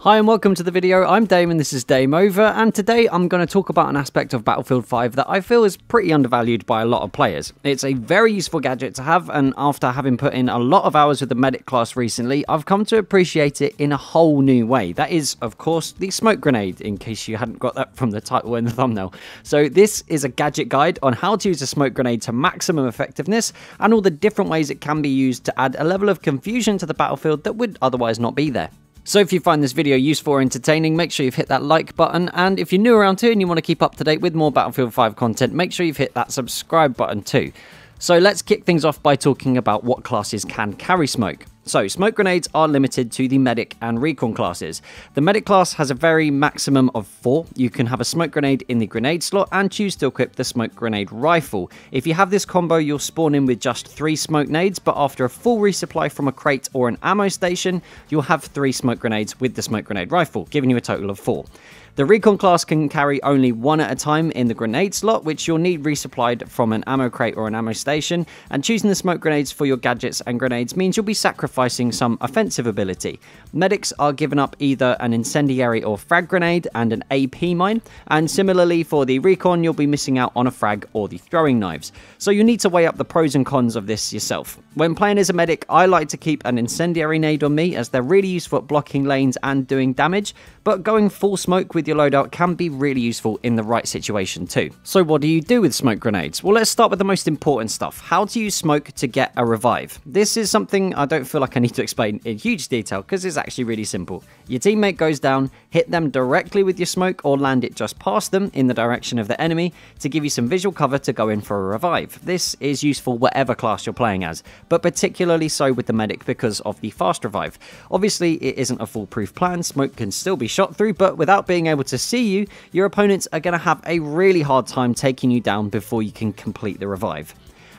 Hi and welcome to the video. I'm Dame and this is Dame Over, and today I'm going to talk about an aspect of Battlefield 5 that I feel is pretty undervalued by a lot of players. It's a very useful gadget to have, and after having put in a lot of hours with the medic class recently, I've come to appreciate it in a whole new way. That is, of course, the smoke grenade, in case you hadn't got that from the title and the thumbnail. So this is a gadget guide on how to use a smoke grenade to maximum effectiveness, and all the different ways it can be used to add a level of confusion to the battlefield that would otherwise not be there. So if you find this video useful or entertaining, make sure you've hit that like button, and if you're new around here and you want to keep up to date with more Battlefield 5 content, make sure you've hit that subscribe button too. So let's kick things off by talking about what classes can carry smoke. So, smoke grenades are limited to the medic and recon classes. The medic class has a very maximum of 4. You can have a smoke grenade in the grenade slot and choose to equip the smoke grenade rifle. If you have this combo, you'll spawn in with just 3 smoke nades, but after a full resupply from a crate or an ammo station, you'll have 3 smoke grenades with the smoke grenade rifle, giving you a total of 4. The recon class can carry only 1 at a time in the grenade slot, which you'll need resupplied from an ammo crate or an ammo station, and choosing the smoke grenades for your gadgets and grenades means you'll be sacrificing some offensive ability. Medics are given up either an incendiary or frag grenade and an AP mine, and similarly for the recon you'll be missing out on a frag or the throwing knives. So you need to weigh up the pros and cons of this yourself. When playing as a medic, I like to keep an incendiary nade on me as they're really useful at blocking lanes and doing damage, but going full smoke with your loadout can be really useful in the right situation too. So what do you do with smoke grenades? Well, let's start with the most important stuff. How to use smoke to get a revive. This is something I don't feel like I need to explain in huge detail because it's actually really simple. Your teammate goes down, hit them directly with your smoke or land it just past them in the direction of the enemy to give you some visual cover to go in for a revive. This is useful whatever class you're playing as, but particularly so with the medic because of the fast revive. Obviously it isn't a foolproof plan, smoke can still be shot through, but without being able to see you, your opponents are going to have a really hard time taking you down before you can complete the revive.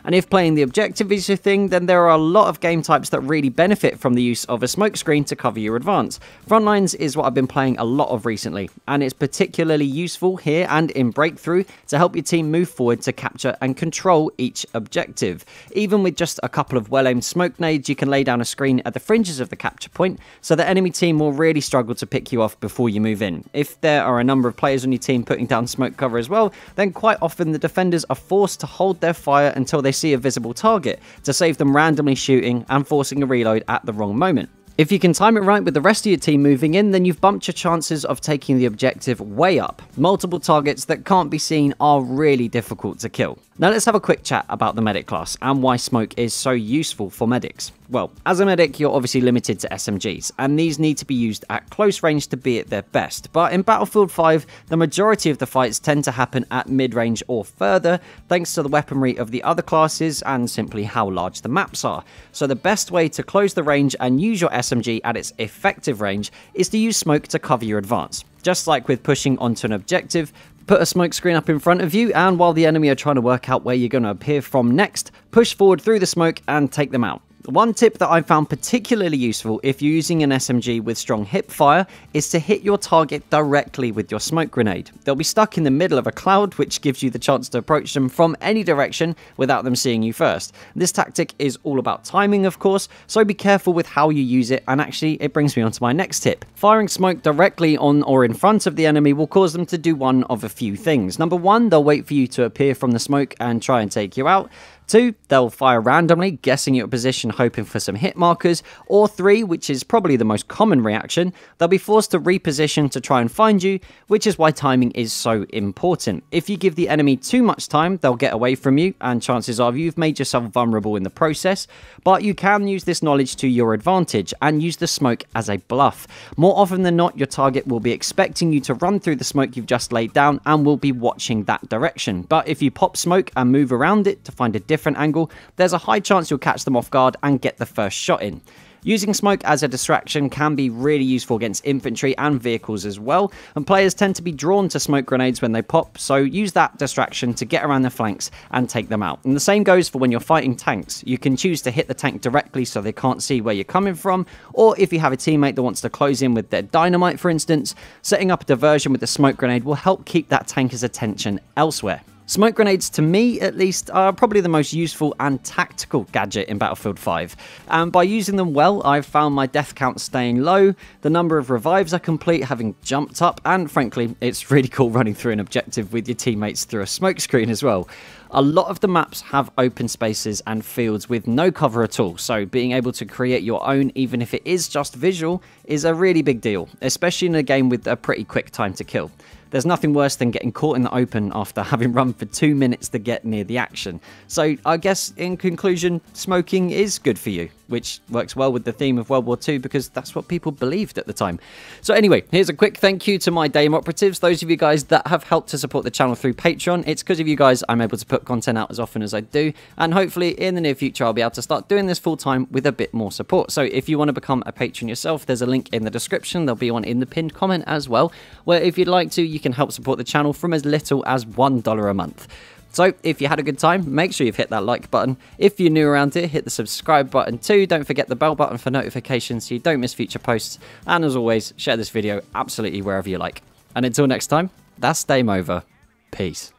And if playing the objective is your thing, then there are a lot of game types that really benefit from the use of a smoke screen to cover your advance. Frontlines is what I've been playing a lot of recently, and it's particularly useful here and in Breakthrough to help your team move forward to capture and control each objective. Even with just a couple of well-aimed smoke nades, you can lay down a screen at the fringes of the capture point, so the enemy team will really struggle to pick you off before you move in. If there are a number of players on your team putting down smoke cover as well, then quite often the defenders are forced to hold their fire until they see a visible target to save them randomly shooting and forcing a reload at the wrong moment. If you can time it right with the rest of your team moving in, then you've bumped your chances of taking the objective way up. Multiple targets that can't be seen are really difficult to kill. Now let's have a quick chat about the medic class and why smoke is so useful for medics. Well, as a medic, you're obviously limited to SMGs, and these need to be used at close range to be at their best. But in Battlefield 5, the majority of the fights tend to happen at mid-range or further, thanks to the weaponry of the other classes and simply how large the maps are. So the best way to close the range and use your SMG at its effective range is to use smoke to cover your advance. Just like with pushing onto an objective, put a smoke screen up in front of you, and while the enemy are trying to work out where you're going to appear from next, push forward through the smoke and take them out. One tip that I found particularly useful if you're using an SMG with strong hip fire is to hit your target directly with your smoke grenade. They'll be stuck in the middle of a cloud, which gives you the chance to approach them from any direction without them seeing you first. This tactic is all about timing, of course, so be careful with how you use it, and actually it brings me on to my next tip. Firing smoke directly on or in front of the enemy will cause them to do one of a few things. Number 1, they'll wait for you to appear from the smoke and try and take you out. 2, they'll fire randomly, guessing your position, hoping for some hit markers. Or 3, which is probably the most common reaction, they'll be forced to reposition to try and find you, which is why timing is so important. If you give the enemy too much time, they'll get away from you, and chances are you've made yourself vulnerable in the process. But you can use this knowledge to your advantage and use the smoke as a bluff. More often than not, your target will be expecting you to run through the smoke you've just laid down and will be watching that direction. But if you pop smoke and move around it to find a different angle, there's a high chance you'll catch them off guard and get the first shot in. Using smoke as a distraction can be really useful against infantry and vehicles as well, and players tend to be drawn to smoke grenades when they pop, so use that distraction to get around the flanks and take them out. And the same goes for when you're fighting tanks. You can choose to hit the tank directly so they can't see where you're coming from, or if you have a teammate that wants to close in with their dynamite, for instance, setting up a diversion with the smoke grenade will help keep that tanker's attention elsewhere. Smoke grenades, to me at least, are probably the most useful and tactical gadget in Battlefield 5, and by using them well, I've found my death count staying low, the number of revives I complete having jumped up, and frankly, it's really cool running through an objective with your teammates through a smoke screen as well. A lot of the maps have open spaces and fields with no cover at all, so being able to create your own, even if it is just visual, is a really big deal, especially in a game with a pretty quick time to kill. There's nothing worse than getting caught in the open after having run for 2 minutes to get near the action. So I guess in conclusion, smoking is good for you, which works well with the theme of World War II because that's what people believed at the time. So anyway, here's a quick thank you to my Dame operatives, those of you guys that have helped to support the channel through Patreon. It's because of you guys I'm able to put content out as often as I do, and hopefully in the near future I'll be able to start doing this full time with a bit more support. So if you want to become a patron yourself, there's a link in the description, there'll be one in the pinned comment as well, where if you'd like to, you can help support the channel from as little as $1 a month. So if you had a good time, make sure you've hit that like button. If you're new around here, hit the subscribe button too. Don't forget the bell button for notifications so you don't miss future posts. And as always, share this video absolutely wherever you like. And until next time, that's Dame over. Peace.